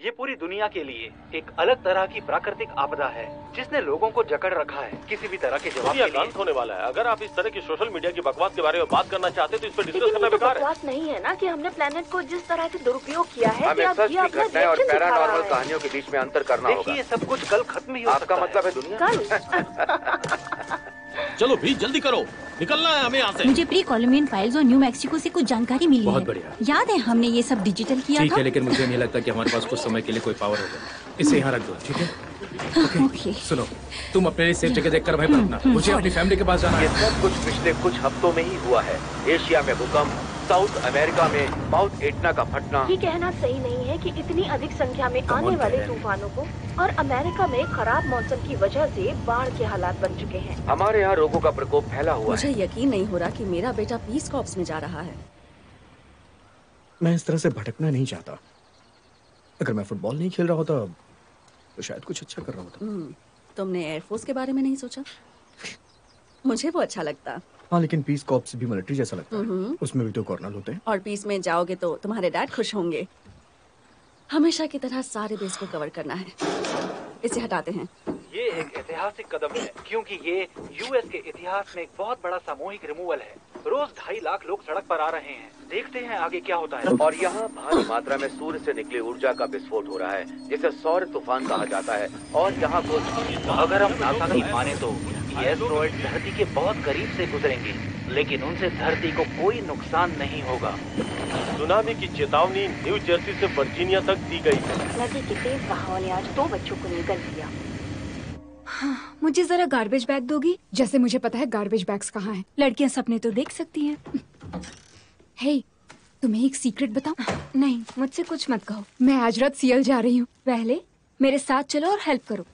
ये पूरी दुनिया के लिए एक अलग तरह की प्राकृतिक आपदा है जिसने लोगों को जकड़ रखा है। किसी भी तरह के जवाब के लिए अंत होने वाला है। अगर आप इस तरह की सोशल मीडिया की बकवास के बारे में बात करना चाहते हैं तो इस पर डिस्कस करना बेकार है। बकवास नहीं है ना कि हमने प्लेनेट को जिस तरह से दुरुपयोग किया है हमें सच की घटनाएं और पैरानॉर्मल कहानियों के बीच में अंतर करना होगा। देखिए सब कुछ कल खत्म ही हो सकता है। आपका मतलब है दुनिया? चलो भी जल्दी करो, निकलना है हमें यहाँ से। मुझे प्री कॉलोनियल फाइल्स और न्यू मैक्सिको से कुछ जानकारी मिली बहुत है। बढ़िया। याद है हमने ये सब डिजिटल किया ठीक था? है, लेकिन मुझे नहीं लगता कि हमारे पास कुछ समय के लिए कोई पावर होगा। इसे यहाँ रख दो, ठीक है? ओके। सुनो, तुम अपने लिए सेफ जगह देखकर वहीं पर रखना। मुझे अपनी फैमिली के पास जाना है। ये सब कुछ पिछले कुछ हफ्तों में ही हुआ है। एशिया में भूकंप, साउथ अमेरिका में माउंट एटना का फटना। ये कहना सही नहीं है कि इतनी अधिक संख्या में आने वाले तूफानों को और अमेरिका में खराब मौसम की वजह से बाढ़ के हालात बन चुके हैं। हमारे यहाँ रोगों का प्रकोप फैला हुआ मुझे यकीन नहीं हो रहा कि मेरा बेटा पीस कॉर्प्स में जा रहा है। मैं इस तरह से भटकना नहीं चाहता। अगर मैं फुटबॉल नहीं खेल रहा होता तो शायद कुछ अच्छा कर रहा होता। तुमने एयरफोर्स के बारे में नहीं सोचा? मुझे वो अच्छा लगता। हाँ, लेकिन पीस कॉर्प्स भी मिलिट्री जैसा लगता है। उसमें भी तो कर्नल होते हैं। और पीस में जाओगे तो तुम्हारे डैड खुश होंगे। हमेशा की तरह सारे बेस को कवर करना है। इसे हटाते हैं। ये एक ऐतिहासिक कदम है क्योंकि ये यूएस के इतिहास में एक बहुत बड़ा सामूहिक रिमूवल है। रोज 2.5 लाख लोग सड़क पर आ रहे हैं। देखते हैं आगे क्या होता है। और यहाँ भारी मात्रा में सूर्य से निकली ऊर्जा का विस्फोट हो रहा है जिसे सौर तूफान कहा जाता है। और यहाँ कुछ अगर हम नासा की माने तो ये एस्टेरॉइड धरती के बहुत करीब से गुजरेंगे, लेकिन उनसे धरती को कोई नुकसान नहीं होगा। सुनामी की चेतावनी न्यू जर्सी से वर्जीनिया तक दी गई है। नदी की तेज बहाव ने आज 2 बच्चों को निगल लिया। हाँ, मुझे जरा गार्बेज बैग दोगी? जैसे मुझे पता है गार्बेज बैग्स कहाँ हैं। लड़कियां सपने तो देख सकती हैं। हे, तुम्हें एक सीक्रेट बताऊं? नहीं, मुझसे कुछ मत कहो। मैं आज रात सियल जा रही हूँ। पहले मेरे साथ चलो और हेल्प करो।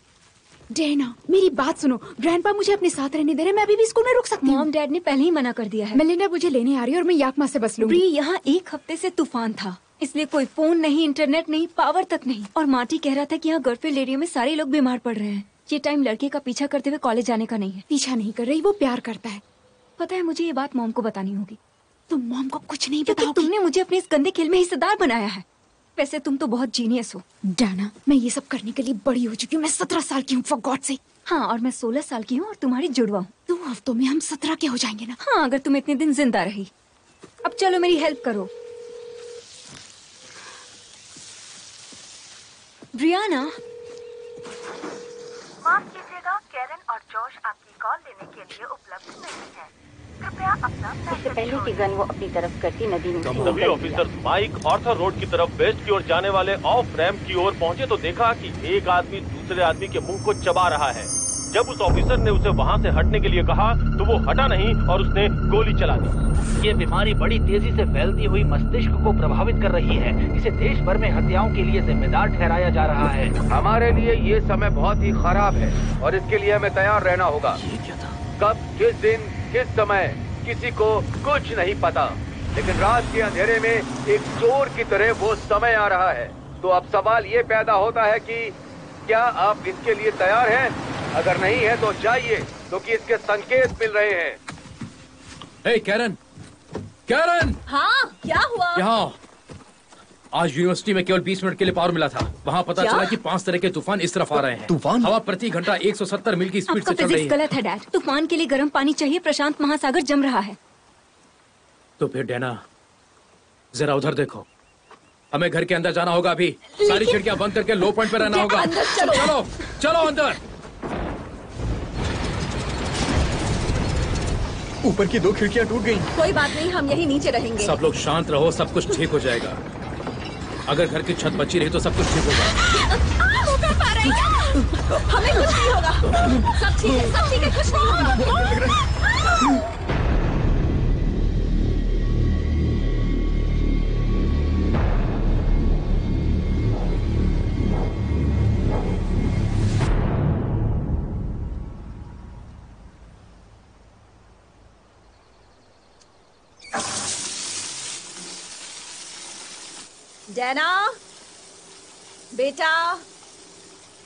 डेना, मेरी बात सुनो। ग्रैंडपा मुझे अपने साथ रहने दे रहे। मैं अभी भी स्कूल में रुक सकती हूँ। मॉम डैड ने पहले ही मना कर दिया है। मेलिंडा मुझे लेने आ रही है और मैं याकमा से बस लूंगी। यहाँ 1 हफ्ते से तूफान था, इसलिए कोई फोन नहीं, इंटरनेट नहीं, पावर तक नहीं। और मार्टी कह रहा था कि यहाँ गर्लफील्ड एरिया में सारे लोग बीमार पड़ रहे हैं। ये टाइम लड़के का पीछा करते हुए कॉलेज जाने का नहीं है। पीछा नहीं कर रही, वो प्यार करता है। पता है, मुझे ये बात मॉम को बतानी होगी। तुम मॉम को कुछ नहीं क्योंकि बताओगी। तुमने मुझे अपने इस गंदे खेल में हिस्सेदार बनाया है। वैसे तुम तो बहुत जीनियस हो। डाना, मैं ये सब करने के लिए बड़ी हो चुकी हूँ। मैं 17 साल की हूँ, फॉर गॉड से। हाँ, और मैं 16 साल की हूँ और तुम्हारी जुड़वा हूँ। 2 हफ्तों में हम 17 के हो जाएंगे ना? हाँ, अगर तुम इतने दिन जिंदा रही। अब चलो मेरी हेल्प करो। ब्रियाना। माफ कीजिएगा, कैरन और जॉश आपकी कॉल लेने के लिए उपलब्ध नहीं है। कृपया अपना इससे पहले कि गन वो अपनी तरफ करती नदी में सभी ऑफिसर माइक आर्थर रोड की तरफ वेस्ट की ओर जाने वाले ऑफ रैंप की ओर पहुंचे तो देखा कि एक आदमी दूसरे आदमी के मुंह को चबा रहा है। जब उस ऑफिसर ने उसे वहां से हटने के लिए कहा तो वो हटा नहीं और उसने गोली चला दी। ये बीमारी बड़ी तेजी से फैलती हुई मस्तिष्क को प्रभावित कर रही है। इसे देश भर में हत्याओं के लिए जिम्मेदार ठहराया जा रहा है। हमारे लिए ये समय बहुत ही खराब है और इसके लिए हमें तैयार रहना होगा। ये क्या था? कब, किस दिन, किस समय, किसी को कुछ नहीं पता। लेकिन रात के अंधेरे में एक चोर की तरह वो समय आ रहा है। तो अब सवाल ये पैदा होता है कि क्या आप इसके लिए तैयार हैं? अगर नहीं है तो जाइए, क्योंकि इसके संकेत मिल रहे हैं। हे कैरन, कैरन! हाँ, क्या हुआ? यहाँ आज यूनिवर्सिटी में केवल 20 मिनट के लिए पावर मिला था। वहाँ पता क्या? चला कि 5 तरह के तूफान इस तरफ आ रहे हैं। तूफान? हवा प्रति घंटा 170 मील की स्पीड आपका से चल रही फिजिक्स है। गलत है डैड। तूफान के लिए गर्म पानी चाहिए। प्रशांत महासागर जम रहा है। तो फिर डेना, जरा उधर देखो। हमें घर के अंदर जाना होगा अभी। सारी खिड़कियां बंद करके लो पॉइंट पे रहना होगा। अंदर चलो। चलो चलो अंदर। ऊपर की 2 खिड़कियां टूट गई। कोई बात नहीं, हम यही नीचे रहेंगे। सब लोग शांत रहो, सब कुछ ठीक हो जाएगा। अगर घर की छत बची रही तो सब कुछ ठीक होगा। हमें कुछ नहीं होगा। सब ठीक है, सब ठीक है, कुछ नहीं होगा। डैना, बेटा,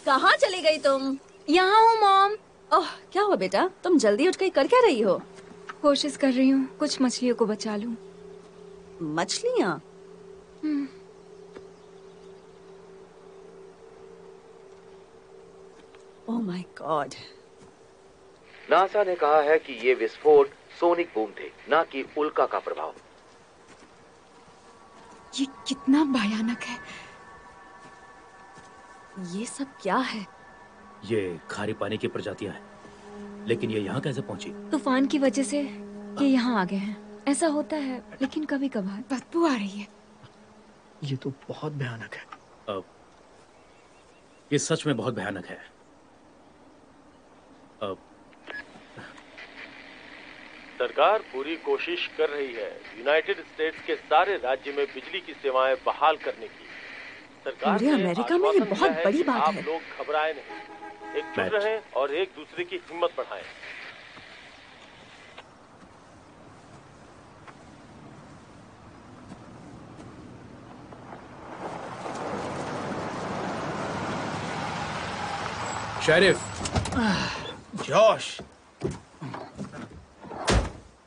कहाँ चली गई तुम? यहाँ हूँ मॉम। ओह, क्या हुआ बेटा? तुम जल्दी उठ गई, कर क्या रही हो? कोशिश कर रही हूँ कुछ मछलियों को बचा लूं। मछलियाँ? Oh my God. नासा ने कहा है कि ये विस्फोट सोनिक बूम थे, ना कि उल्का का प्रभाव। ये कितना भयानक है। ये सब क्या है? ये खारे पानी की प्रजातियां हैं, लेकिन ये यहाँ कैसे पहुंची? तूफान की वजह से ये यहाँ आ गए हैं। ऐसा होता है, लेकिन कभी कभार। बदबू आ रही है। ये तो बहुत भयानक है। ये सच में बहुत भयानक है। सरकार पूरी कोशिश कर रही है यूनाइटेड स्टेट्स के सारे राज्य में बिजली की सेवाएं बहाल करने की। सरकार पूरे अमेरिका में ये बहुत बड़ी बात आप है। लोग घबराए नहीं, एकजुट रहें और एक दूसरे की हिम्मत बढ़ाएं। शेरिफ। जॉश,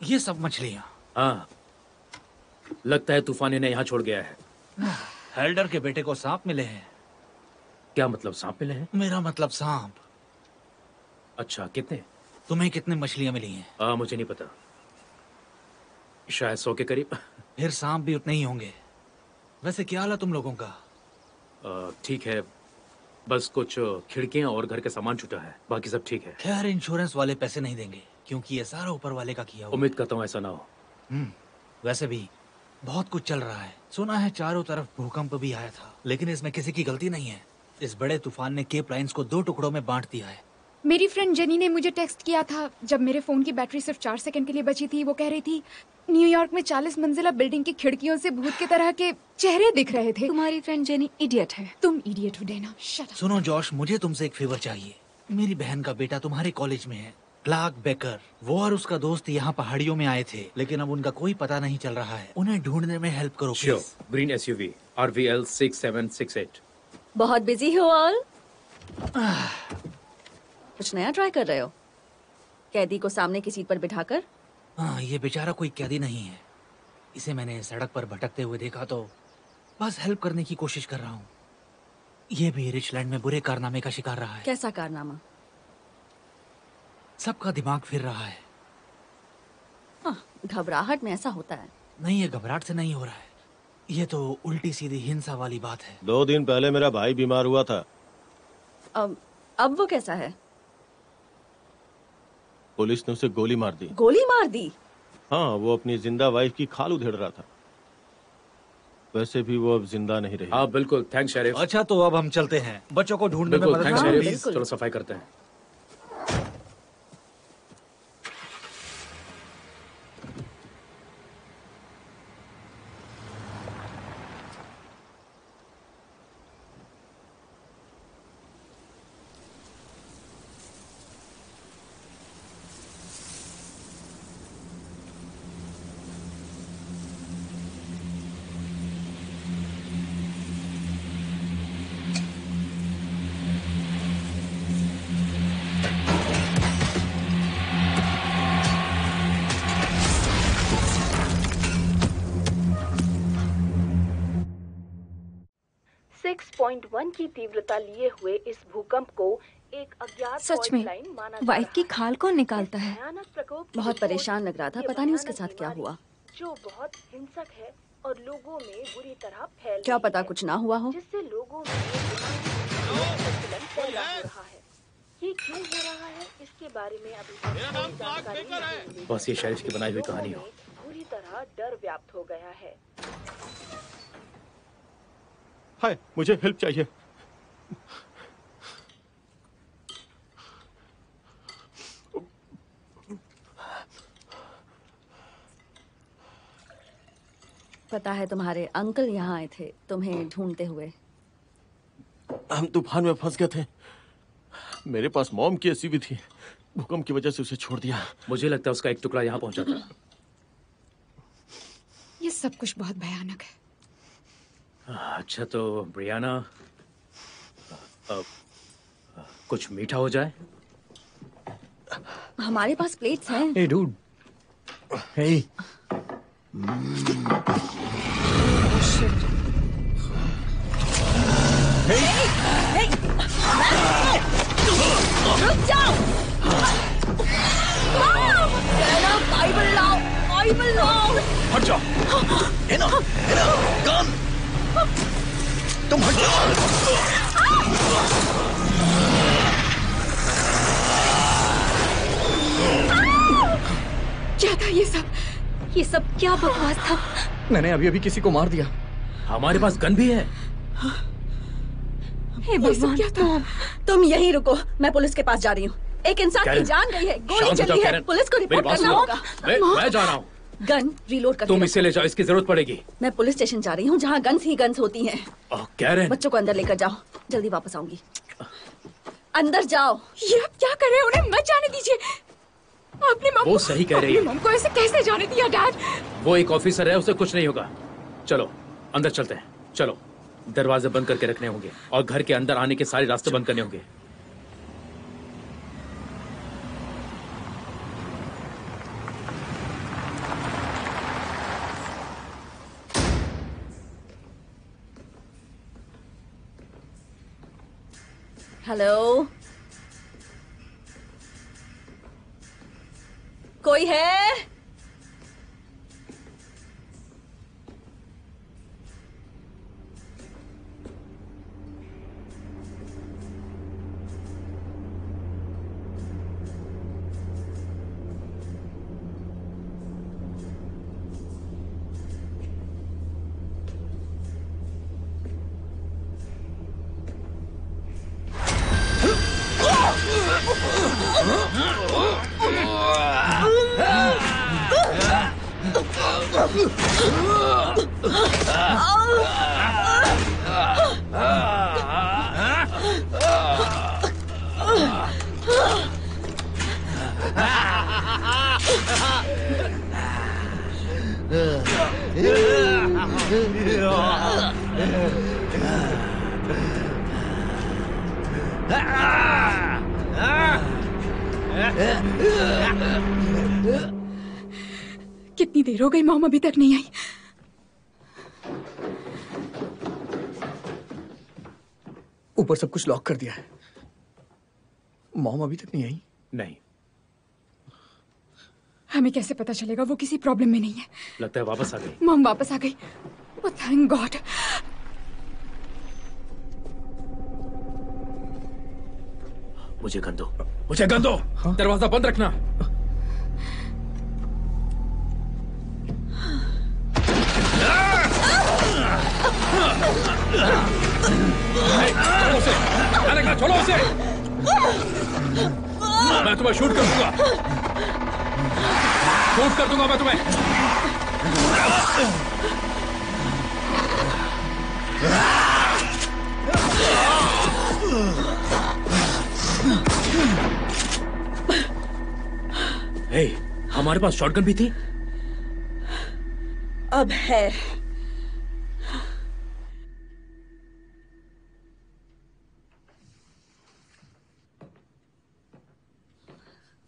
ये सब मछलियां। हाँ, लगता है तूफान इन्हें यहाँ छोड़ गया है। हेल्डर के बेटे को सांप मिले हैं। क्या मतलब, सांप मिले हैं? मेरा मतलब सांप। अच्छा, कितने? तुम्हें कितने मछलियां मिली हैं? मुझे नहीं पता, शायद 100 के करीब। फिर सांप भी उतने ही होंगे। वैसे क्या हाल है तुम लोगों का? ठीक है, बस कुछ खिड़कियां और घर का सामान छूटा है, बाकी सब ठीक है। खैर, इंश्योरेंस वाले पैसे नहीं देंगे क्योंकि ये सारा ऊपर वाले का किया हुआ। उम्मीद करता हूँ ऐसा ना हो। वैसे भी बहुत कुछ चल रहा है। सुना है चारों तरफ भूकंप भी आया था, लेकिन इसमें किसी की गलती नहीं है। इस बड़े तूफान ने केप लाइन्स को 2 टुकड़ों में बांट दिया है। मेरी फ्रेंड जेनी ने मुझे टेक्स्ट किया था जब मेरे फोन की बैटरी सिर्फ 4 सेकंड के लिए बची थी। वो कह रही थी न्यूयॉर्क में 40 मंजिला बिल्डिंग की खिड़कियों से भूत की तरह के चेहरे दिख रहे थे। तुम्हारी फ्रेंड जेनी इडियट है। तुम इडियट हो डेना। Shut up. सुनो जॉश, मुझे तुमसे एक फेवर चाहिए। मेरी बहन का बेटा तुम्हारे कॉलेज में है, क्लार्क बेकर। वो और उसका दोस्त यहाँ पहाड़ियों में आए थे, लेकिन अब उनका कोई पता नहीं चल रहा है। उन्हें ढूंढने में हेल्प करो प्लीज। Green SUV RVL 6768। बहुत बिजी हो ऑल? कुछ नया ट्राई कर रहे हो? कैदी को सामने की सीट पर बिठाकर? हाँ, ये बेचारा कोई कैदी नहीं है। इसे मैंने सड़क पर भटकते हुए देखा तो बस हेल्प करने की कोशिश कर रहा हूँ। ये भी रिचलैंड में बुरे कारनामे का शिकार रहा है। कैसा कारनामा? सबका दिमाग फिर रहा है। घबराहट में ऐसा होता है। नहीं, ये घबराहट से नहीं हो रहा है। ये तो उल्टी सीधी हिंसा वाली बात है। 2 दिन पहले मेरा भाई बीमार हुआ था। अब वो कैसा है? पुलिस ने उसे गोली मार दी। गोली मार दी? हाँ, वो अपनी जिंदा वाइफ की खाल उधेड़ रहा था। वैसे भी वो अब जिंदा नहीं रही। हाँ बिल्कुल, थैंक्स शेरिफ। अच्छा, तो अब हम चलते हैं। बच्चों को ढूंढने में बिल्कुल, मदद थैंक्स करो शेरिफ। प्लीज। चलो सफाई करते हैं। की तीव्रता लिए हुए इस भूकंप को एक अज्ञात सच में वाइफ की खाल कौन निकालता है? बहुत परेशान लग रहा था, पता नहीं उसके साथ क्या हुआ। जो बहुत हिंसक है और लोगों में बुरी तरह फैल क्या पता कुछ ना हुआ हो। जिससे लोगों में संतुलन पैदा हो रहा है। ये क्यों हो रहा है, इसके बारे में अभी तक जानकारी नहीं मिली। बस ये शेरिफ की बनाई हुई कहानी हो। बुरी तरह डर व्याप्त हो गया है। हाय, मुझे हेल्प चाहिए। पता है तुम्हारे अंकल यहाँ आए थे तुम्हें ढूंढते हुए। हम तूफान में फंस गए थे। मेरे पास मॉम की SUV थी, भूकंप की वजह से उसे छोड़ दिया। मुझे लगता है उसका एक टुकड़ा यहाँ पहुंचा था। ये सब कुछ बहुत भयानक है। अच्छा तो ब्रियाना, कुछ मीठा हो जाए? हमारे पास प्लेट्स हैं। Hey dude. Hey. Hey! रुक जाओ। डैना, बाइबल लाओ, बाइबल लाओ। हट जाओ। है ना गन। तुम हट जाओ। क्या था ये सब? ये सब क्या बकवास था? मैंने अभी अभी किसी को मार दिया। हमारे पास गन भी है। हे भगवान, क्या था? तुम यहीं रुको, मैं पुलिस के पास जा रही हूँ। एक इंसान की जान गई है, गोली चली है, पुलिस को रिपोर्ट करना होगा। मैं जा रहा हूँ। गन रिलोड कर। तुम इसे ले जाओ, इसकी जरूरत पड़ेगी। मैं पुलिस स्टेशन जा रही हूँ जहाँ गन्स ही गन्स होती हैं। कैरन, बच्चों को अंदर लेकर जाओ, जल्दी वापस आऊंगी। अंदर जाओ। ये आप क्या कर रहे हैं? उन्हें मत जाने दीजिए। अपनी मम वो सही कह रही है। मम को ऐसे कैसे जाने दिया डैड? वो एक ऑफिसर है, उसे कुछ नहीं होगा। चलो अंदर चलते हैं। चलो, दरवाजे बंद करके रखने होंगे और घर के अंदर आने के सारे रास्ते बंद करने होंगे। हेलो, कोई है? कितनी देर हो गई, मॉम अभी तक नहीं आई। ऊपर सब कुछ लॉक कर दिया है। मॉम अभी तक नहीं आई? नहीं। हमें कैसे पता चलेगा वो किसी प्रॉब्लम में नहीं है? लगता है वापस आ गई। मॉम वापस आ गई। Oh thank God. मुझे गन दो, मुझे गन दो। हाँ? दरवाजा बंद रखना। छोड़ो उसे, छोड़ो उसे। मैं तुम्हें शूट कर दूंगा, शूट कर दूंगा मैं तुम्हें। हे, हमारे पास शॉटगन भी थी। अब है।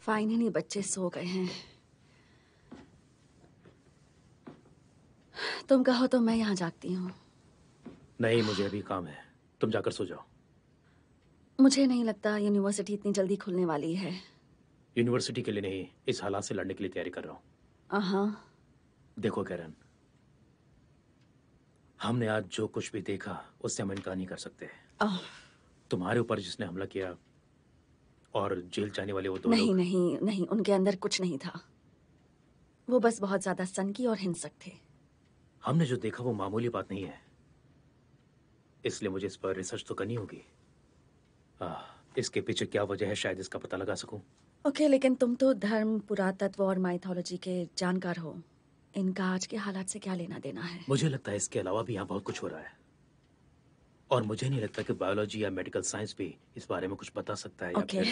फाइनली बच्चे सो गए हैं। तुम कहो तो मैं यहाँ जागती हूँ। नहीं, मुझे अभी काम है, तुम जाकर सो जाओ। मुझे नहीं लगता यूनिवर्सिटी इतनी जल्दी खुलने वाली है। यूनिवर्सिटी के लिए नहीं, इस हालात से लड़ने के लिए तैयारी कर रहा हूँ। हाँ। देखो कैरन, हमने आज जो कुछ भी देखा उससे हम इनकार नहीं कर सकते। तुम्हारे ऊपर जिसने हमला किया और जेल जाने वाले वो दो नहीं लोग। नहीं नहीं, उनके अंदर कुछ नहीं था। वो बस बहुत ज्यादा सनकी और हिंसक थे। हमने जो देखा वो मामूली बात नहीं है, इसलिए मुझे इस पर रिसर्च तो करनी होगी। इसके पीछे क्या वजह है, शायद इसका पता लगा सकूं। ओके, लेकिन तुम तो धर्म, पुरातत्व और माइथोलॉजी के जानकार हो। इनका आज के हालात से क्या लेना देना है? मुझे लगता है इसके अलावा भी यहाँ बहुत कुछ हो रहा है, और मुझे नहीं लगता कि बायोलॉजी या मेडिकल साइंस भी इस बारे में कुछ बता सकता है। ओके,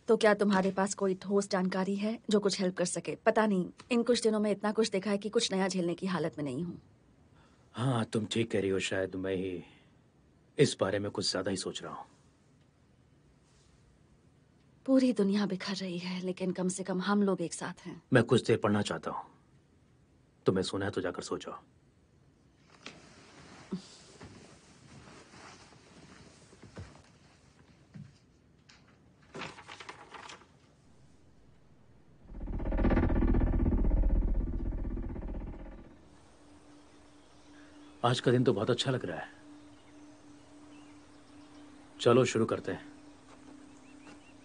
तो क्या तुम्हारे पास कोई ठोस जानकारी है जो कुछ हेल्प कर सके? पता नहीं, इन कुछ दिनों में इतना कुछ देखा है कि कुछ नया झेलने की हालत में नहीं हूँ। हाँ, तुम ठीक कह रही हो। शायद मैं ही इस बारे में कुछ ज्यादा ही सोच रहा हूँ। पूरी दुनिया बिखर रही है, लेकिन कम से कम हम लोग एक साथ हैं। मैं कुछ देर पढ़ना चाहता हूँ। तुम्हें सोना है तो जाकर सो जाओ। आज का दिन तो बहुत अच्छा लग रहा है। चलो शुरू करते हैं।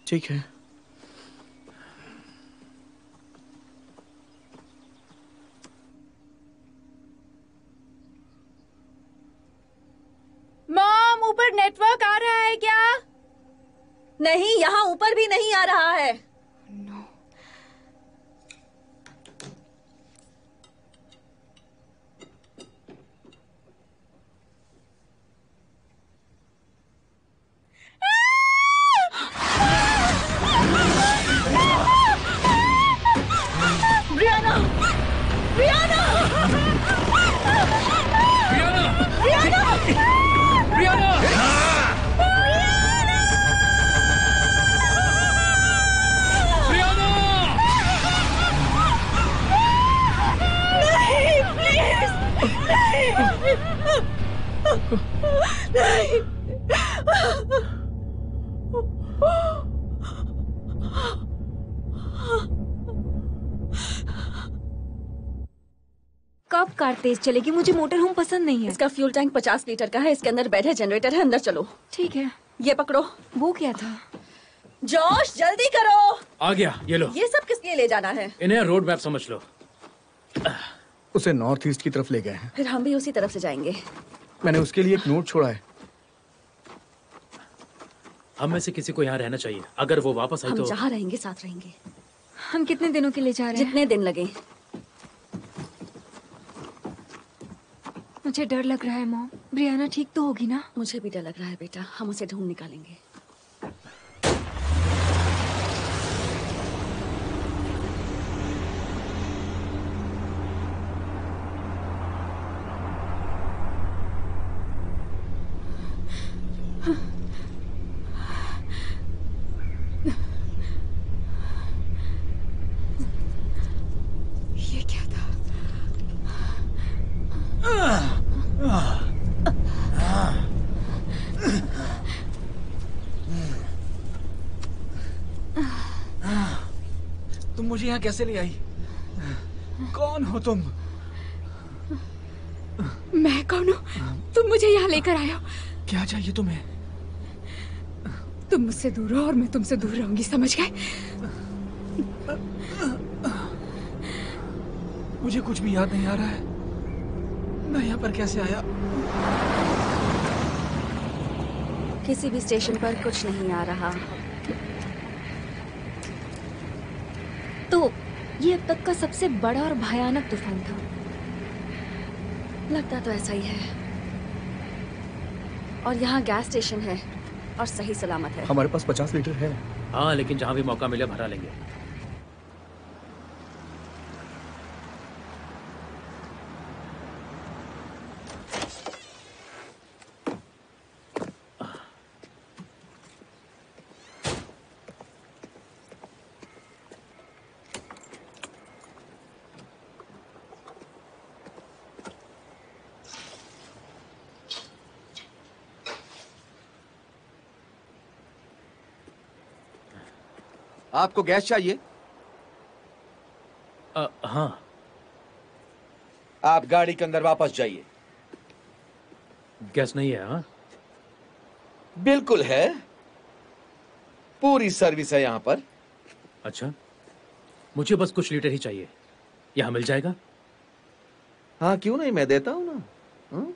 ठीक है। मॉम, ऊपर नेटवर्क आ रहा है क्या? नहीं, यहाँ ऊपर भी नहीं आ रहा है। कब कार तेज चलेगी? मुझे मोटर होम पसंद नहीं है। इसका फ्यूल टैंक 50 लीटर का है। इसके अंदर बेड है, जनरेटर है। अंदर चलो। ठीक है। ये पकड़ो। वो क्या था? जोश, जल्दी करो। आ गया, ये लो। ये सब किस लिए ले जाना है? इन्हें रोड मैप समझ लो। उसे नॉर्थ ईस्ट की तरफ ले गए हैं। फिर हम भी उसी तरफ से जाएंगे। मैंने उसके लिए एक नोट छोड़ा है। हम में से किसी को यहाँ रहना चाहिए। अगर वो वापस आई हम तो जहाँ रहेंगे साथ रहेंगे। हम कितने दिनों के लिए जा रहे हैं? जितने दिन लगे। मुझे डर लग रहा है मॉम। ब्रियाना ठीक तो होगी ना? मुझे भी डर लग रहा है बेटा। हम उसे ढूंढ निकालेंगे। ये क्या था? तुम मुझे यहाँ कैसे ले आई? कौन हो तुम? मैं कौन हूँ? तुम मुझे यहाँ लेकर आए हो। क्या चाहिए तुम्हें? तुम मुझसे दूर हो और मैं तुमसे दूर रहूंगी, समझ गए? मुझे कुछ भी याद नहीं आ रहा है। मैं यहाँ पर कैसे आया? किसी भी स्टेशन पर कुछ नहीं आ रहा। तो ये अब तक का सबसे बड़ा और भयानक तूफान था। लगता तो ऐसा ही है। और यहाँ गैस स्टेशन है और सही सलामत है। हमारे पास 50 लीटर है। हाँ, लेकिन जहाँ भी मौका मिले भरा लेंगे। आपको गैस चाहिए? हाँ। आप गाड़ी के अंदर वापस जाइए। गैस नहीं है? हाँ, बिल्कुल है। पूरी सर्विस है यहाँ पर। अच्छा, मुझे बस कुछ लीटर ही चाहिए। यहाँ मिल जाएगा? हाँ, क्यों नहीं, मैं देता हूँ ना। हाँ?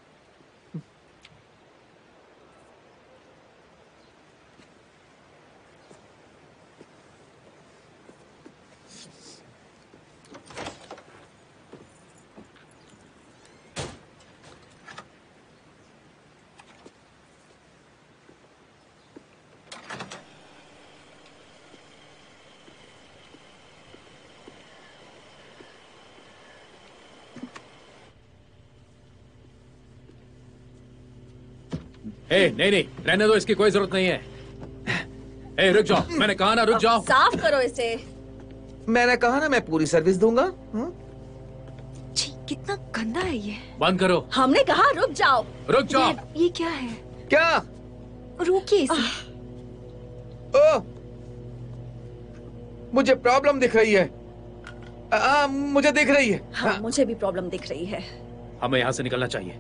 नहीं नहीं, रहने दो, इसकी कोई जरूरत नहीं है। रुक जाओ, मैंने कहा ना रुक जाओ। साफ करो इसे। मैंने कहा ना मैं पूरी सर्विस दूंगा। छी, कितना गंदा है ये। बंद करो। हमने कहा रुक जाओ। रुक जाओ। ये क्या है? क्या? रोकिए इसे। ओह, मुझे प्रॉब्लम दिख रही है। मुझे दिख रही है। हाँ, मुझे भी प्रॉब्लम दिख रही है। हमें यहाँ से निकलना चाहिए।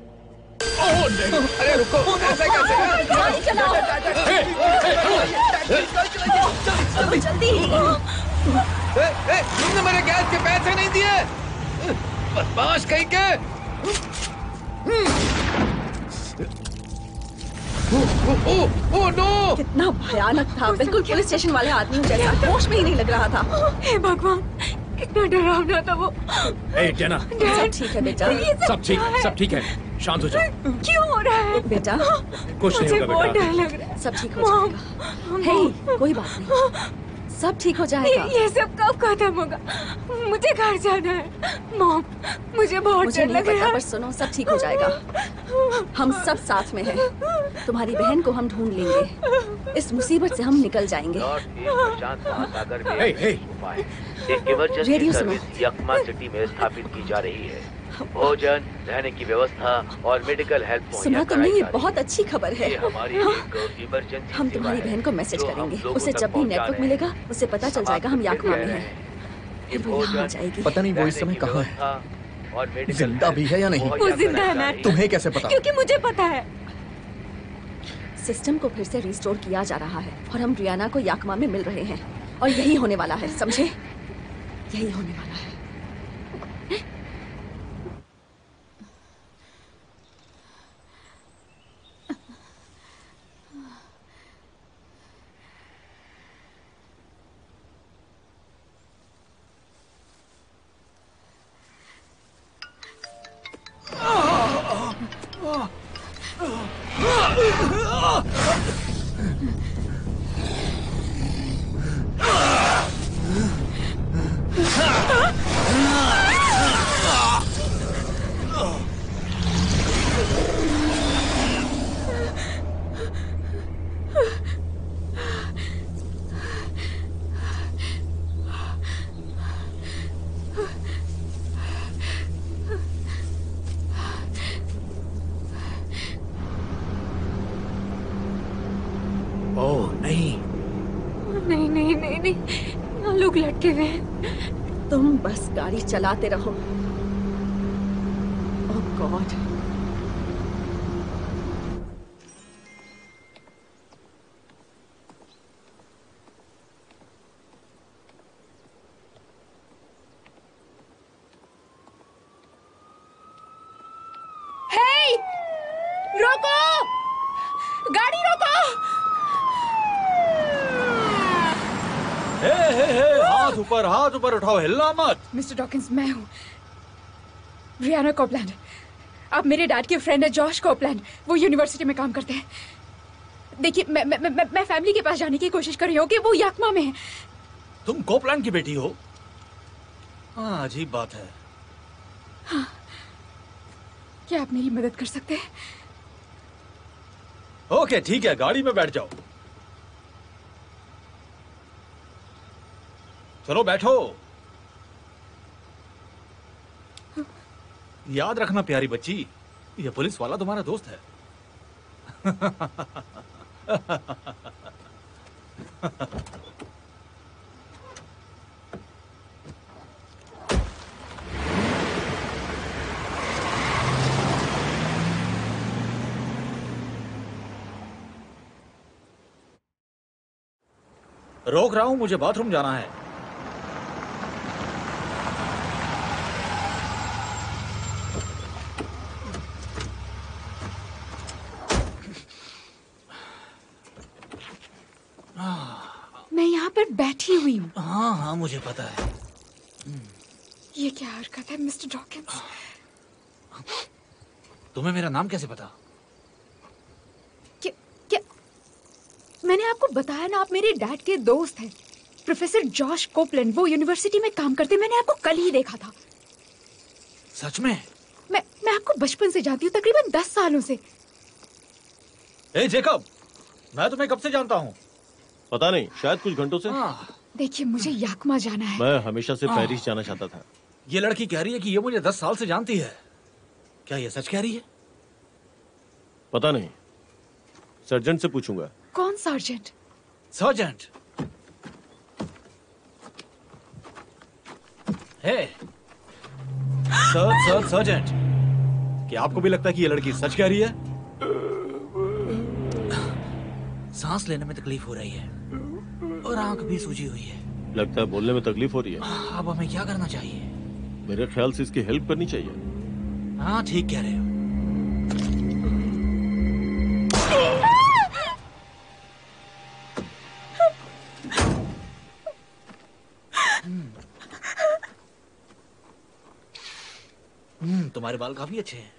ओह नहीं, अरे रुको, ऐसा कैसे? गाड़ी चलाओ। जल्दी। तुमने मेरे गैस के पैसे नहीं दिए, बदमाश कहीं के। Oh no! कितना भयानक था, बिल्कुल पुलिस स्टेशन वाले आदमी जैसा, होश में ही नहीं लग रहा था। हे भगवान, कितना डरावना था वो। ए जेना, सब ठीक है बेटा। सब ठीक है, शांत हो जाओ। क्यों हो रहा है बेटा? कुछ नहीं मुझे होगा बहुत बेटा। डर लग रहा है। सब ठीक हो जाएगा। हे, कोई बात नहीं, सब ठीक हो जाएगा। ये सब कब खत्म होगा? मुझे घर जाना है। मॉम, मुझे बहुत मुझे डर नहीं लग रहा पता, है। पर सुनो, सब ठीक हो जाएगा। हम सब साथ में हैं। तुम्हारी बहन को हम ढूंढ लेंगे। इस मुसीबत से हम निकल जाएंगे। प्रशांत महासागर में हे, हे। एक इमरजेंसी रेडियो सुनो। सर्विस यक्मा सिटी में स्थापित की जा रही है। भोजन, रहने की व्यवस्था और मेडिकल हेल्प सुना तुमने, ये बहुत अच्छी खबर है। ये हमारी एक इमरजेंसी हम तुम्हारी बहन को मैसेज करेंगे। उसे जब भी नेटवर्क मिलेगा, उसे पता चल जाएगा हम याकमा में हैं। फिर वो यहाँ आ जाएगी। पता नहीं वो इस समय कहाँ है, जिंदा भी है या नहीं? वो जिंदा है मैट। तुम्हें कैसे पता? क्योंकि मुझे पता है। सिस्टम को फिर से रिस्टोर किया जा रहा है और हम रियाना को याकमा में मिल रहे हैं। और यही होने वाला है, समझे? यही होने वाला है। नहीं, यहाँ लोग लटके हुए हैं। तुम बस गाड़ी चलाते रहो। ओह गॉड। हे! रोको! गाड़ी रोको! हाथ ऊपर उठाओ, हिलना मत। मिस्टर डॉकिंस, मैं हूँ रियाना कोपलैंड। आप मेरे डैड के फ्रेंड है जॉश कोपलैंड। वो यूनिवर्सिटी में काम करते हैं। देखिए, मैं फैमिली के पास जाने की कोशिश कर रही हूँ कि वो याकमा में है। तुम कोपलैंड की बेटी हो? हाँ, अजीब बात है। हाँ। क्या आप मेरी मदद कर सकते हैं? ओके, ठीक है, गाड़ी में बैठ जाओ। चलो बैठो। याद रखना प्यारी बच्ची, ये पुलिस वाला तुम्हारा दोस्त है। रोक रहा हूं, मुझे बाथरूम जाना है। मैं यहाँ पर बैठी हुई हूँ। हाँ हाँ, मुझे पता है। ये क्या हरकत है मिस्टर डॉकिंस? तुम्हें मेरा नाम कैसे पता? क्या मैंने आपको बताया ना, आप मेरे डैड के दोस्त हैं, प्रोफेसर जॉश कोपलैंड। वो यूनिवर्सिटी में काम करते। मैंने आपको कल ही देखा था। सच में? मैं आपको बचपन से जानती हूँ, तकरीबन 10 सालों से। ए जेकब, मैं तुम्हें कब से जानता हूँ? पता नहीं, शायद कुछ घंटों से। देखिए, मुझे याकमा जाना है। मैं हमेशा से पेरिस जाना चाहता था। ये लड़की कह रही है कि ये मुझे 10 साल से जानती है। क्या ये सच कह रही है? पता नहीं, सर्जेंट से पूछूंगा। कौन सर्जेंट? सर्जेंट? हे, सर्जेंट, क्या आपको भी लगता है कि ये लड़की सच कह रही है? सांस लेने में तकलीफ हो रही है और आंख भी सूजी हुई है। लगता है बोलने में तकलीफ हो रही है। अब हमें क्या करना चाहिए? मेरे ख्याल से इसकी हेल्प करनी चाहिए। हाँ, ठीक कह रहे हो। तुम्हारे बाल काफी अच्छे हैं।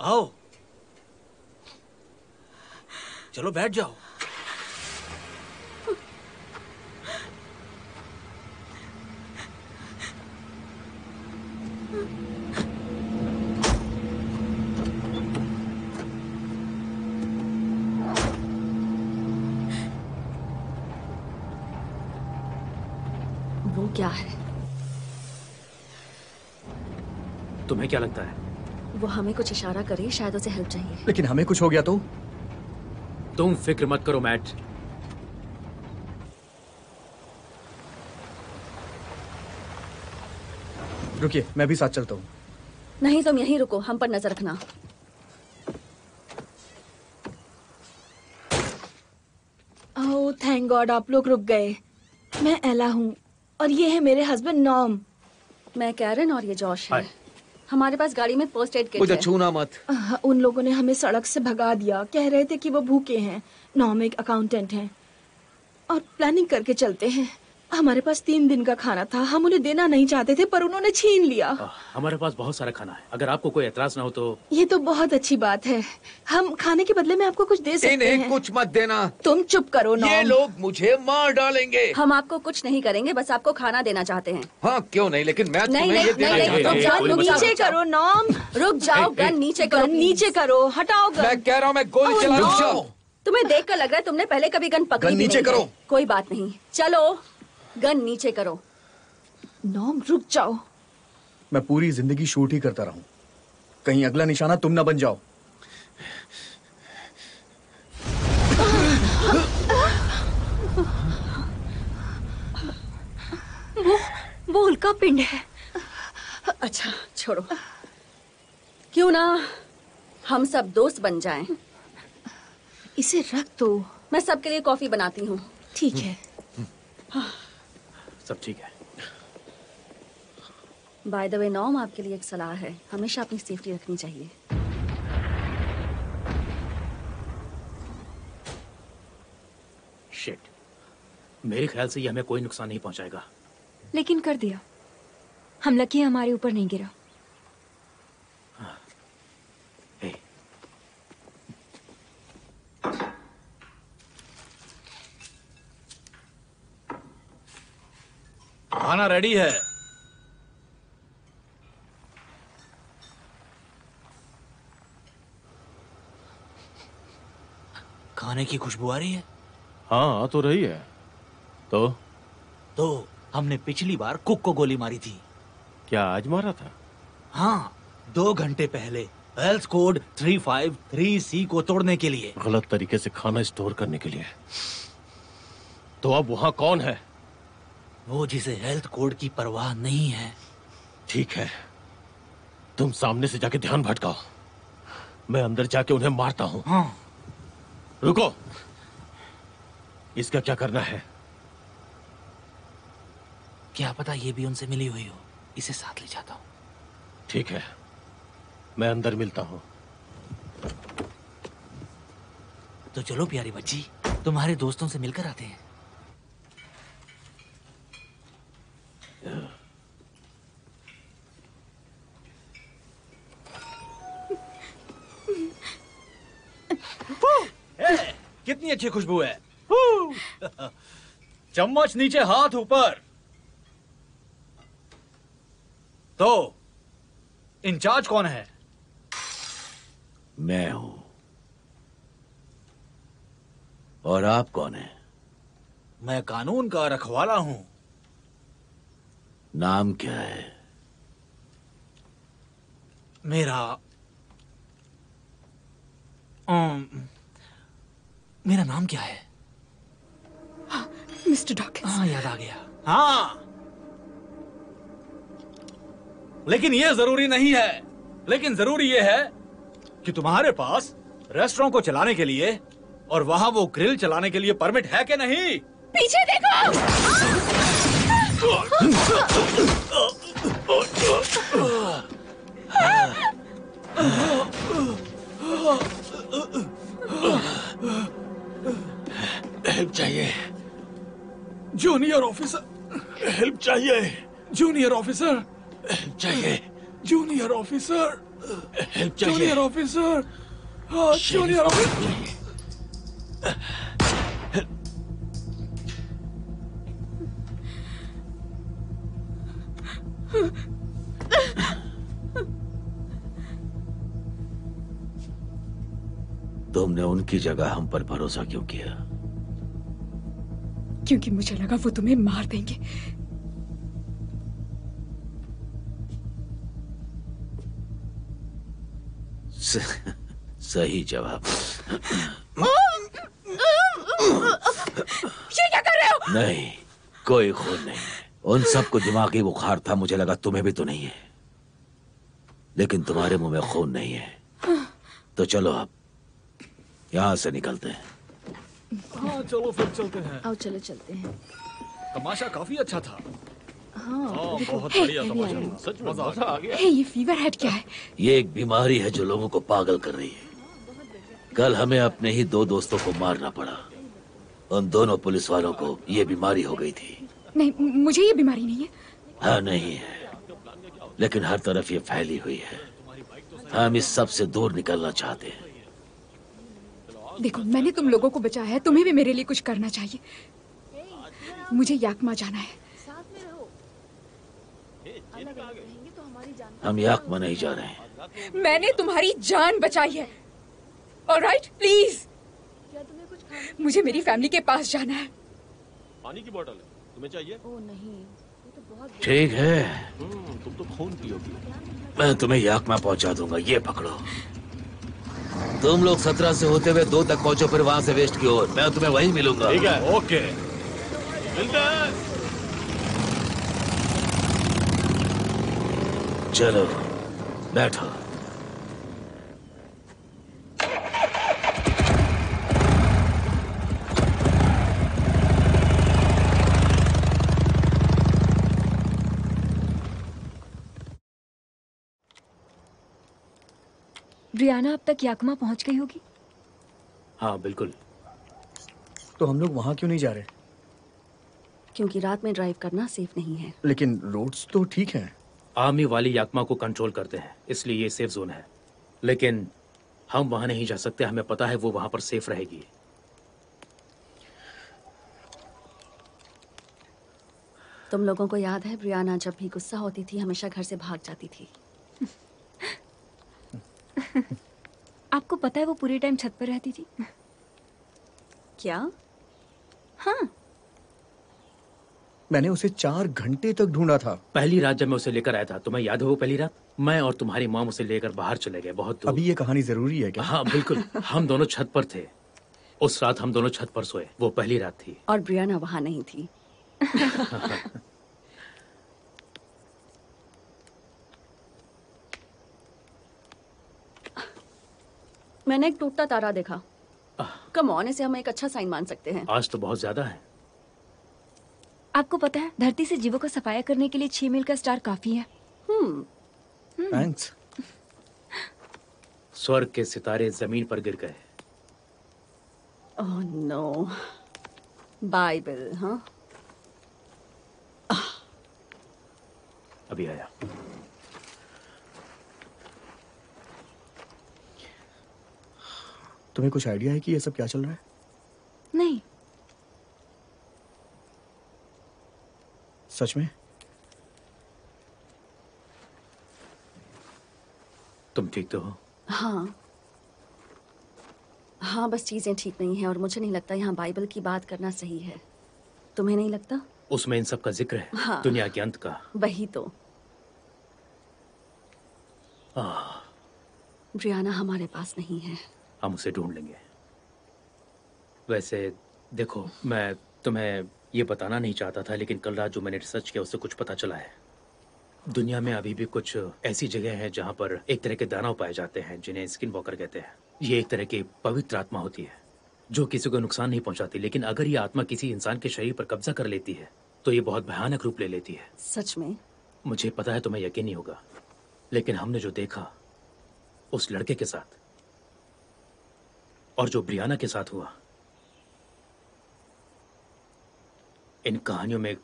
आओ, चलो बैठ जाओ। वो क्या है? तुम्हें क्या लगता है? वो हमें कुछ इशारा करे, शायद उसे हेल्प चाहिए। लेकिन हमें कुछ हो गया तो? तुम फिक्र मत करो मैट। रुकिए, मैं भी साथ चलता हूँ। नहीं, तुम यहीं रुको, हम पर नजर रखना। ओह थैंक गॉड, आप लोग रुक गए। मैं एला हूँ और ये है मेरे हस्बैंड नॉम। मैं कैरन और ये जॉश है। हमारे पास गाड़ी में फर्स्ट एड किट है। मुझे छूना मत। उन लोगों ने हमें सड़क से भगा दिया। कह रहे थे कि वो भूखे हैं। नॉम एक अकाउंटेंट हैं और प्लानिंग करके चलते हैं। हमारे पास 3 दिन का खाना था। हम उन्हें देना नहीं चाहते थे पर उन्होंने छीन लिया। हमारे पास बहुत सारा खाना है, अगर आपको कोई एतराज ना हो तो। ये तो बहुत अच्छी बात है। हम खाने के बदले में आपको कुछ दे सकते हैं। इन्हें कुछ मत देना। तुम चुप करो नॉम। ये लोग मुझे मार डालेंगे। हम आपको कुछ नहीं करेंगे, बस आपको खाना देना चाहते हैं। हाँ, क्यों नहीं, लेकिन मैं नहीं, तुम्हें ये देना नहीं, चाहता हूँ। रुक जाओ, नीचे करो नॉम। रुक जाओ, गन नीचे करो, नीचे करो, हटाओ गन। मैं कह रहा हूँ मैं गोली चला रहा हूँ। तुम्हें देखकर लग रहा है तुमने पहले कभी गन पकड़ी गन भी नीचे नहीं है। करो। कोई बात नहीं, चलो गन नीचे करो। नॉम रुक जाओ। मैं पूरी जिंदगी शूट ही करता रहूं, कहीं अगला निशाना तुम ना बन जाओ। वो उल्का पिंड है। अच्छा छोड़ो, क्यों ना हम सब दोस्त बन जाएं। इसे रख दो। मैं सबके लिए कॉफी बनाती हूँ। ठीक है। सब ठीक है। बाय द वे नॉम, आपके लिए एक सलाह है, हमेशा अपनी सेफ्टी रखनी चाहिए। शिट, मेरे ख्याल से ये हमें कोई नुकसान नहीं पहुंचाएगा। लेकिन कर दिया। हम लकी हमारे ऊपर नहीं गिरा। खाना रेडी है। खाने की खुशबू आ रही है। हाँ, आ तो रही है। तो हमने पिछली बार कुक को गोली मारी थी। क्या आज मारा था? हाँ, 2 घंटे पहले। हेल्थ कोड 353C को तोड़ने के लिए। गलत तरीके से खाना स्टोर करने के लिए। तो अब वहां कौन है? वो जिसे हेल्थ कोड की परवाह नहीं है। ठीक है, तुम सामने से जाके ध्यान भटकाओ, मैं अंदर जाके उन्हें मारता हूँ। हाँ। रुको, इसका क्या करना है? क्या पता ये भी उनसे मिली हुई हो, इसे साथ ले जाता हूँ। ठीक है, मैं अंदर मिलता हूँ। तो चलो प्यारी बच्ची, तुम्हारे दोस्तों से मिलकर आते हैं। कितनी अच्छी खुशबू है। चम्मच नीचे, हाथ ऊपर। तो इंचार्ज कौन है? मैं हूं। और आप कौन हैं? मैं कानून का रखवाला हूं। नाम क्या है? मेरा नाम क्या है? Mister Dawkins. हाँ, याद आ गया। हाँ, लेकिन ये जरूरी नहीं है। लेकिन जरूरी ये है कि तुम्हारे पास रेस्टोरेंट को चलाने के लिए और वहां वो ग्रिल चलाने के लिए परमिट है कि नहीं। पीछे देखो। हेल्प चाहिए। जूनियर ऑफिसर, हेल्प चाहिए। जूनियर ऑफिसर, हेल्प चाहिए। जूनियर ऑफिसर, हेल्प चाहिए। जूनियर ऑफिसर, हाँ जूनियर ऑफिसर। तुमने उनकी जगह हम पर भरोसा क्यों किया? क्योंकि मुझे लगा वो तुम्हें मार देंगे। सही जवाब। ये क्या कर रहे हो? नहीं, कोई खून नहीं। उन सबको दिमागी बुखार था, मुझे लगा तुम्हें भी तो नहीं है। लेकिन तुम्हारे मुंह में खून नहीं है। तो चलो अब यहाँ से निकलते हैं। हाँ चलो फिर चलते हैं। आओ चलो चलते हैं। तमाशा काफी अच्छा था। हाँ देखो, बहुत बढ़िया तमाशा था। सच में मजा आ गया। हे, ये फीवर हेड क्या है? ये एक बीमारी है जो लोगों को पागल कर रही है। कल हमें अपने ही 2 दोस्तों को मारना पड़ा। उन दोनों पुलिस वालों को ये बीमारी हो गई थी। नहीं, मुझे ये बीमारी नहीं है। हाँ नहीं है, लेकिन हर तरफ ये फैली हुई है। हम इस सब से दूर निकलना चाहते हैं। देखो, मैंने तुम लोगों को बचाया है, तुम्हें भी मेरे लिए कुछ करना चाहिए। मुझे याकमा जाना है। हम याकमा नहीं जा रहे हैं। मैंने तुम्हारी जान बचाई है। Alright, please. मुझे मेरी फैमिली के पास जाना है। पानी की बोतल है, तुम्हें चाहिए? ओ नहीं, ये तो बहुत ठीक है, तुम तो खून पियोगी। मैं तुम्हें याकमा पहुंचा दूंगा। ये पकड़ो। तुम लोग 17 से होते हुए 2 तक पहुंचो, फिर वहां से वेस्ट की ओर। मैं तुम्हें वहीं मिलूंगा। ठीक है, ओके। मिलते हैं। चलो बैठो। ब्रियाना अब तक याकमा पहुंच गई होगी। हाँ बिल्कुल। तो हम लोग वहां क्यों नहीं जा रहे? क्योंकि रात में ड्राइव करना सेफ नहीं है। लेकिन रोड्स तो ठीक हैं। आर्मी वाले याकमा को कंट्रोल करते हैं, इसलिए ये सेफ जोन है। लेकिन हम वहां नहीं जा सकते। हमें पता है वो वहां पर सेफ रहेगी। तुम लोगों को याद है ब्रियाना जब भी गुस्सा होती थी हमेशा घर से भाग जाती थी। आपको पता है वो पूरे टाइम छत पर रहती थी। क्या? हाँ, मैंने उसे 4 घंटे तक ढूंढा था। पहली रात जब मैं उसे लेकर आया था, तुम्हें याद है वो पहली रात? मैं और तुम्हारी मॉम उसे लेकर बाहर चले गए, बहुत दूर। अभी ये कहानी जरूरी है क्या? हाँ बिल्कुल। हम दोनों छत पर थे। उस रात हम दोनों छत पर सोए। वो पहली रात थी। और ब्रियाना वहां नहीं थी। मैंने एक टूटता तारा देखा। कम ऑन, इसे हम एक अच्छा साइन मान सकते हैं। आज तो बहुत ज्यादा है। आपको पता है धरती से जीवों का सफाया करने के लिए 6 मील का स्टार काफी है। थैंक्स। स्वर्ग के सितारे जमीन पर गिर गए। Oh no. बाइबल, हाँ? अभी आया। तुम्हें कुछ आइडिया है कि ये सब क्या चल रहा है? नहीं। सच में? तुम ठीक तो हो? हाँ हाँ, बस चीजें ठीक नहीं हैं और मुझे नहीं लगता यहाँ बाइबल की बात करना सही है। तुम्हें नहीं लगता? उसमें इन सब का जिक्र है। हाँ। दुनिया के अंत का। वही तो। ब्रियाना हमारे पास नहीं है। हम उसे ढूंढ लेंगे। वैसे देखो, मैं तुम्हें ये बताना नहीं चाहता था, लेकिन कल रात जो मैंने रिसर्च किया उससे कुछ पता चला है। दुनिया में अभी भी कुछ ऐसी जगह हैं जहां पर एक तरह के दानव पाए जाते हैं जिन्हें स्किन वॉकर कहते हैं। ये एक तरह की पवित्र आत्मा होती है जो किसी को नुकसान नहीं पहुंचाती, लेकिन अगर ये आत्मा किसी इंसान के शरीर पर कब्जा कर लेती है तो ये बहुत भयानक रूप ले लेती है। सच में? मुझे पता है तुम्हें यकीन नहीं होगा, लेकिन हमने जो देखा उस लड़के के साथ और जो ब्रियाना के साथ हुआ, इन कहानियों में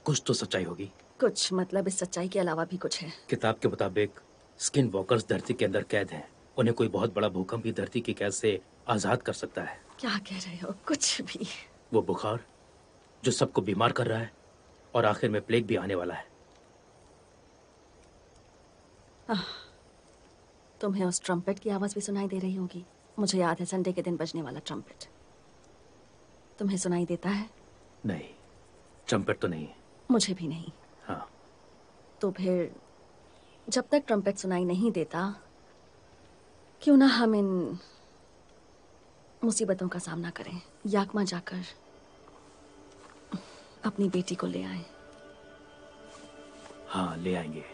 कुछ तो सच्चाई होगी। कुछ मतलब इस सच्चाई के अलावा भी कुछ है। किताब के मुताबिक स्किन वॉकर्स धरती के अंदर कैद हैं। उन्हें कोई बहुत बड़ा भूकंप भी धरती की कैद से आजाद कर सकता है। क्या कह रहे हो? कुछ भी। वो बुखार जो सबको बीमार कर रहा है और आखिर में प्लेग भी आने वाला है। तुम्हें उस ट्रम्पेट की आवाज भी सुनाई दे रही होगी। मुझे याद है संडे के दिन बजने वाला ट्रम्पेट। तुम्हें सुनाई देता है? नहीं, ट्रम्पेट तो नहीं। मुझे भी नहीं। हाँ। तो फिर जब तक ट्रम्पेट सुनाई नहीं देता, क्यों ना हम इन मुसीबतों का सामना करें। याकमा जाकर अपनी बेटी को ले आए। हाँ, ले आएंगे।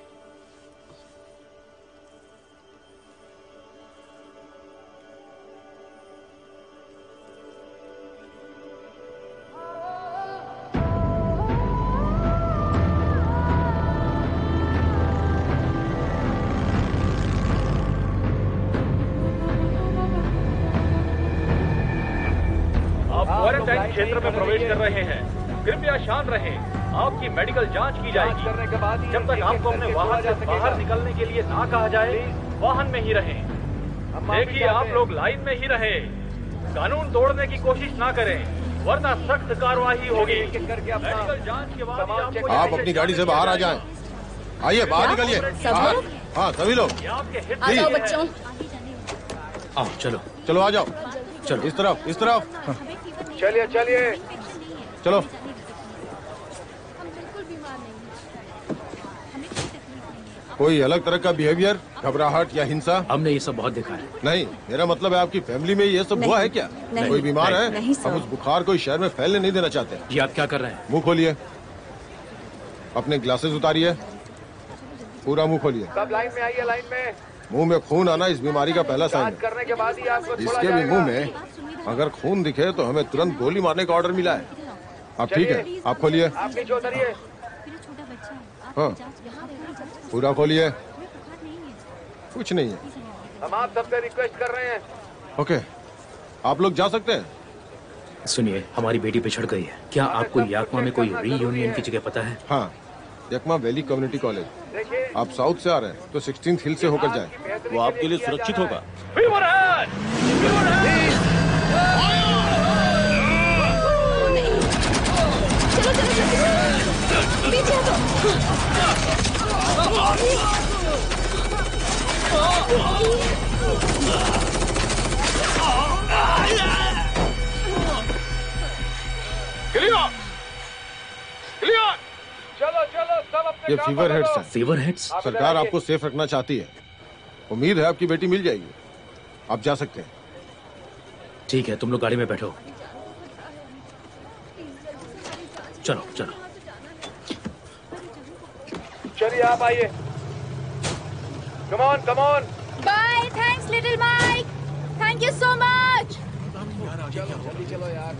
क्वारंटाइन क्षेत्र में प्रवेश कर रहे हैं। कृपया शांत रहें। आपकी मेडिकल जांच की जाएगी। करने के बाद जब तक आपको अपने वाहन से बाहर निकलने के लिए ना कहा जाए, वाहन में ही रहें। देखिए, आप लोग लाइन में ही रहें। कानून तोड़ने की कोशिश ना करें, वरना सख्त कार्रवाई होगी। मेडिकल जांच के बाद आप अपनी गाड़ी से बाहर आ जाएं। आइए, बाहर निकलिए। हाँ, सभी लोग। आ जाओ बच्चों। आओ, चलो चलो, आ जाओ। चलो, इस तरफ, इस तरफ। चलिए चलिए। चलो। कोई अलग तरह का बिहेवियर, घबराहट या हिंसा? हमने ये सब बहुत देखा है। नहीं, मेरा मतलब है आपकी फैमिली में ये सब हुआ है क्या? कोई बीमार है? नहीं सर। हम उस बुखार को इस शहर में फैलने नहीं देना चाहते। ये आप क्या कर रहे हैं? मुंह खोलिए। अपने ग्लासेस उतारिए। पूरा मुंह खोलिए। सब लाइन में आइए, लाइन में। मुंह में खून आना इस बीमारी का पहला साइन है। करने के बाद ही आपको छोड़ा इसके भी जाएगा। मुंह में अगर खून दिखे तो हमें तुरंत गोली मारने का ऑर्डर मिला है। अब ठीक है, आप खोलिए। आप नीचे उतरिए। हाँ, पूरा खोलिए। कुछ नहीं है। हम आप सबसे रिक्वेस्ट कर रहे हैं। ओके, आप लोग जा सकते हैं। सुनिए, हमारी बेटी पिछड़ गई है। क्या आपको याकमा में कोई रीयूनियन की जगह पता है? हाँ, यकमा वैली कम्युनिटी कॉलेज। आप साउथ से आ रहे हैं तो 16th हिल से होकर जाएं। वो आपके लिए सुरक्षित होगा। चलो चलो, सब अपने ये काम फीवर पर हेड्स लगो। हैं। Fever heads? सरकार आपको सेफ रखना चाहती है। उम्मीद है आपकी बेटी मिल जाएगी। आप जा सकते हैं। ठीक है, तुम लोग गाड़ी में बैठो। चलो चलो। चलिए, आप आइए। Come on, come on. Bye, thanks little Mike. Thank you so much. जल्दी चलो यार।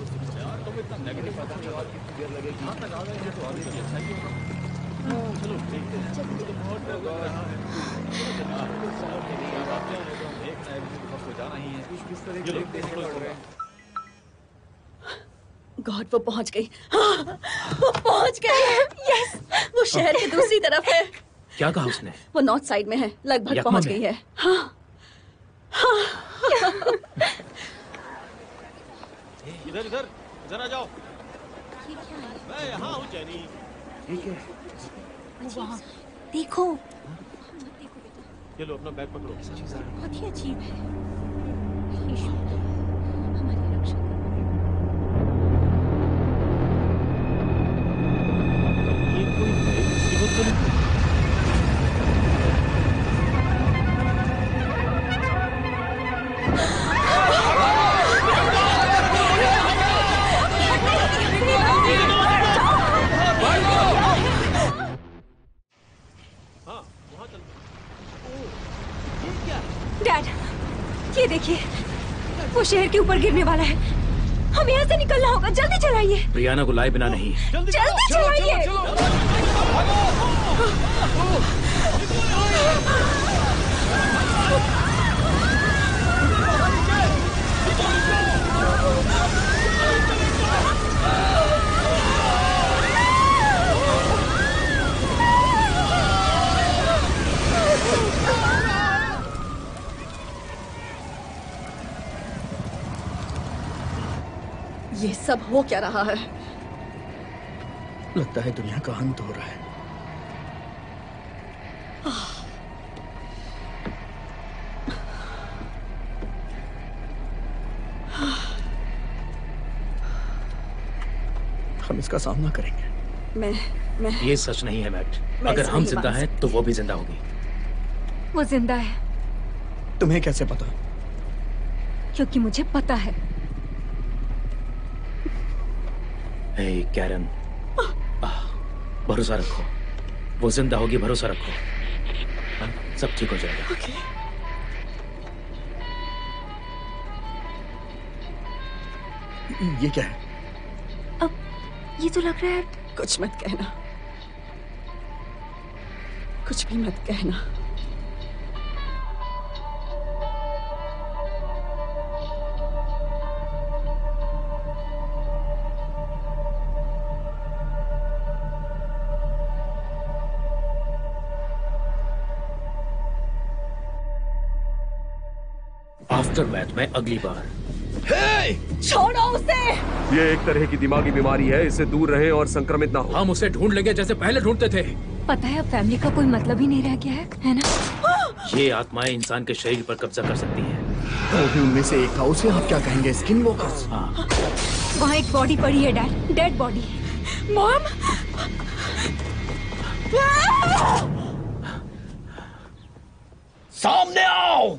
गॉड, वो पहुंच गई। हाँ, वो पहुंच गई। यस, वो शहर की दूसरी तरफ है। क्या कहा उसने? वो नॉर्थ साइड में है, लगभग यकमा पहुंच में? गई है। हाँ, हाँ। इधर इधर इधर आ जाओ। मैं यहाँ हूँ जैनी। ठीक है। देखो, ये लो, अपना बैग पकड़ो। बहुत ही अजीब है। ईश्वर, हमारी रक्षा करो। ये कोई नई मुसीबत तो नहीं? देखिए, वो शहर के ऊपर गिरने वाला है। हम यहाँ से निकलना होगा, जल्दी चलाइए। ब्रियाना को लाए बिना नहीं। जल्दी चलाइए। ये सब हो क्या रहा है? लगता है दुनिया का अंत हो रहा है। हम इसका सामना करेंगे। मैं ये सच नहीं है मैट। अगर हम जिंदा हैं तो वो भी जिंदा होगी। वो जिंदा है। तुम्हें कैसे पता? क्योंकि मुझे पता है। हे कैरन, भरोसा रखो, वो जिंदा होगी, भरोसा रखो। सब ठीक हो जाएगा। ये क्या है? अब ये तो लग रहा है। कुछ मत कहना, कुछ भी मत कहना। आफ्टर मैथ में अगली बार। छोड़ो उसे। ये एक तरह की दिमागी बीमारी है, इससे दूर रहें और संक्रमित ना हो। हम उसे ढूंढ लेंगे जैसे पहले ढूंढते थे। पता है अब फैमिली का कोई मतलब ही नहीं रह गया है ना? ये आत्माएं इंसान के शरीर पर कब्जा कर सकती हैं। वो भी उनमें से एक था। उसे आप क्या कहेंगे? Skin walkers. हाँ। वहाँ एक बॉडी पड़ी है डैड, डेड बॉडी। मॉम, सामने आओ।